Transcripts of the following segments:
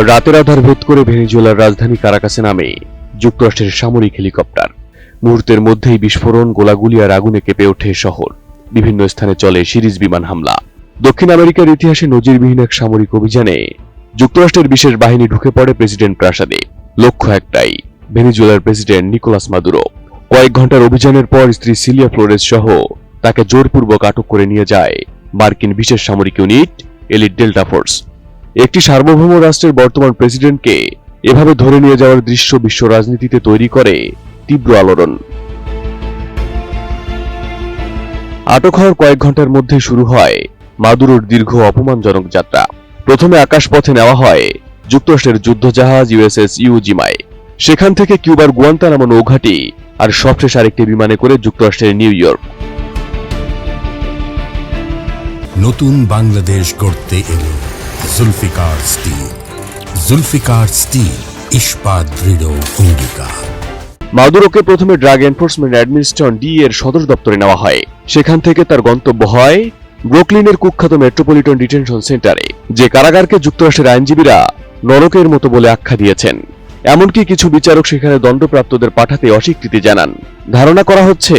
রাতের আধার ভেদ করে ভেনেজুয়েলার রাজধানী কারাকাসে নামে যুক্তরাষ্ট্রের সামরিক হেলিকপ্টার। মুহূর্তের মধ্যেই বিস্ফোরণ, গোলাগুলি আর আগুনে কেঁপে ওঠে শহর। বিভিন্ন স্থানে চলে সিরিজ বিমান হামলা। দক্ষিণ আমেরিকার ইতিহাসে নজিরবিহীন এক সামরিক অভিযানে যুক্তরাষ্ট্রের বিশেষ বাহিনী ঢুকে পড়ে প্রেসিডেন্ট প্রাসাদে। লক্ষ্য একটাই, ভেনেজুয়েলার প্রেসিডেন্ট নিকোলাস মাদুরো। কয়েক ঘন্টার অভিযানের পর স্ত্রী সিলিয়া ফ্লোরেস সহ তাকে জোরপূর্বক আটক করে নিয়ে যায় মার্কিন বিশেষ সামরিক ইউনিট এলিট ডেল্টা ফোর্স। একটি সার্বভৌম রাষ্ট্রের বর্তমান প্রেসিডেন্টকে এভাবে ধরে নিয়ে যাওয়ার দৃশ্য বিশ্ব রাজনীতিতে তৈরি করে তীব্র আলোড়ন। আটক হওয়ার কয়েক ঘন্টার মধ্যে শুরু হয় মাদুরোর দীর্ঘ অপমানজনক যাত্রা। প্রথমে আকাশপথে নেওয়া হয় যুক্তরাষ্ট্রের যুদ্ধজাহাজ ইউএসএস ইউ জিমায়। সেখান থেকে কিউবার গুয়ান্তানামো নৌঘাঁটি আর সবশেষ আরেকটি বিমানে করে যুক্তরাষ্ট্রের নিউ ইয়র্ক। নতুন বাংলাদেশ গড়তে এলো জুলফিকার স্টিল। জুলফিকার স্টিল, ইস্পাত দৃঢ় অঙ্গীকার। মাদুরোকে প্রথমে ড্রাগ এনফোর্সমেন্ট অ্যাডমিনিস্ট্রেশন ডি এর সদর দপ্তরে নেওয়া হয়। সেখান থেকে তার গন্তব্য হয় ব্রুকলিনের কুখ্যাত মেট্রোপলিটন ডিটেনশন সেন্টারে, যে কারাগারকে যুক্তরাষ্ট্রের আইনজীবীরা নরকের মতো বলে আখ্যা দিয়েছেন। এমনকি কিছু বিচারক সেখানে দণ্ডপ্রাপ্তদের পাঠাতে অস্বীকৃতি জানান। ধারণা করা হচ্ছে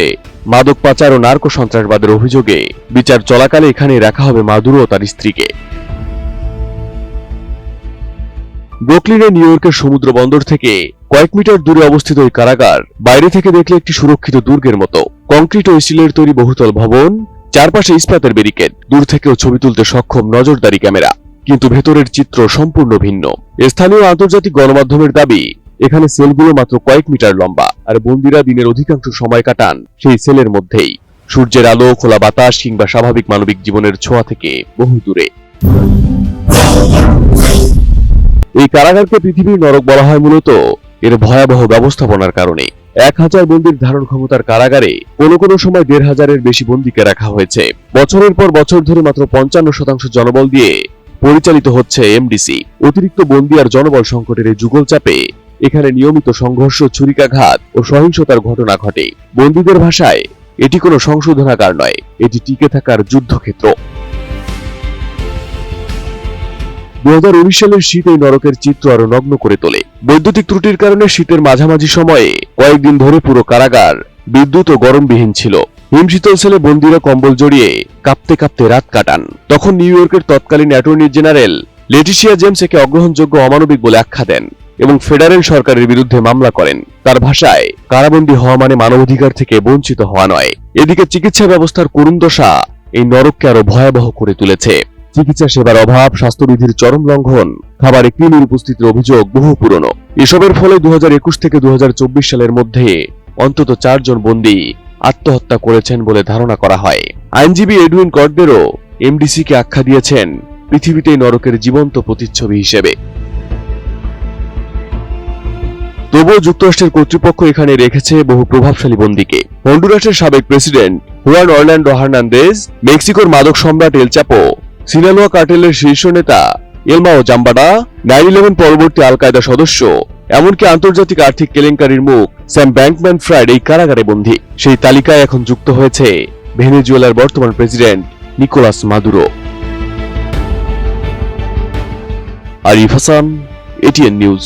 মাদক পাচার ও নার্কো সন্ত্রাসবাদের অভিযোগে বিচার চলাকালে এখানে রাখা হবে মাদুরো ও তার স্ত্রীকে। ব্রুকলিনের নিউ ইয়র্কের সমুদ্র বন্দর থেকে কয়েক মিটার দূরে অবস্থিত এই কারাগার বাইরে থেকে দেখলে একটি সুরক্ষিত দুর্গের মতো। কংক্রিট ও স্টিলের তৈরি বহুতল ভবন, চারপাশে ইস্পাতের ব্যারিকেড, দূর থেকেও ছবি তুলতে সক্ষম নজরদারি ক্যামেরা। কিন্তু ভেতরের চিত্র সম্পূর্ণ ভিন্ন। স্থানীয় আন্তর্জাতিক গণমাধ্যমের দাবি, এখানে সেলগুলো মাত্র কয়েক মিটার লম্বা, আর বন্দীরা দিনের অধিকাংশ সময় কাটান সেই সেলের মধ্যেই, সূর্যের আলো, খোলা বাতাস কিংবা স্বাভাবিক মানবিক জীবনের ছোঁয়া থেকে বহু দূরে। এই কারাগারকে পৃথিবীর নরক বলা হয় মূলত এর ভয়াবহ ব্যবস্থাপনার কারণে। 1000 বন্দীর ধারণ ক্ষমতার কারাগারে কোনো কোনো সময় 1500-এর বেশি বন্দীকে রাখা হয়েছে। বছরের পর বছর ধরে মাত্র 55% জনবল দিয়ে পরিচালিত হচ্ছে এমডিসি। অতিরিক্ত বন্দী আর জনবল সংকটের এই যুগল চাপে এখানে নিয়মিত সংঘর্ষ, ছুরিকাঘাত ও সহিংসতার ঘটনা ঘটে। বন্দীদের ভাষায় এটি কোনো সংশোধনাগার নয়, এটি টিকে থাকার যুদ্ধক্ষেত্র। 2019 সালের শীত এই নরকের চিত্র আরো নগ্ন করে তোলে। বৈদ্যুতিক ত্রুটির কারণে শীতের মাঝামাঝি সময়ে কয়েকদিন ধরে পুরো কারাগার বিদ্যুৎ ও গরমবিহীন ছিল। হিমশীতল সেলে বন্দীরা কম্বল জড়িয়ে কাঁপতে কাঁপতে রাত কাটান। তখন নিউ ইয়র্কের তৎকালীন অ্যাটর্নি জেনারেল লেটিশিয়া জেমস একে অগ্রহণযোগ্য অমানবিক বলে আখ্যা দেন এবং ফেডারেল সরকারের বিরুদ্ধে মামলা করেন। তার ভাষায়, কারাবন্দী হওয়া মানে মানবাধিকার থেকে বঞ্চিত হওয়া নয়। এদিকে চিকিৎসা ব্যবস্থার করুণ দশা এই নরককে আরো ভয়াবহ করে তুলেছে। চিকিৎসা সেবার অভাব, স্বাস্থ্যবিধির চরম লঙ্ঘন, খাবারে কৃমির উপস্থিতির অভিযোগ বহু পুরনো। এসবের ফলে 2021 থেকে 2024 সালের মধ্যে অন্তত 4 জন বন্দী আত্মহত্যা করেছেন বলে ধারণা করা হয়। আইনজীবী এডুইন কর্ডেরো এমডিসিকে আখ্যা দিয়েছেন পৃথিবীতে নরকের জীবন্ত প্রতিচ্ছবি হিসেবে। তবুও যুক্তরাষ্ট্রের কর্তৃপক্ষ এখানে রেখেছে বহু প্রভাবশালী বন্দীকে। হন্ডুরাসের সাবেক প্রেসিডেন্ট হুয়ান অরল্যান্ডো হার্নান্দেজ, মেক্সিকোর মাদক সম্রাট এল চাপো, সিনালোয়া কার্টেলের শীর্ষ নেতা এলমাও জাম্বাডা, 9/11 পরবর্তী আল কায়দা সদস্য, এমনকি আন্তর্জাতিক আর্থিক কেলেঙ্কারির মুখ স্যাম ব্যাংকম্যান ফ্রাইড এই কারাগারে বন্দী। সেই তালিকায় এখন যুক্ত হয়েছে ভেনেজুয়েলার বর্তমান president Nicolas Maduro. Arif Hasan, ATN news.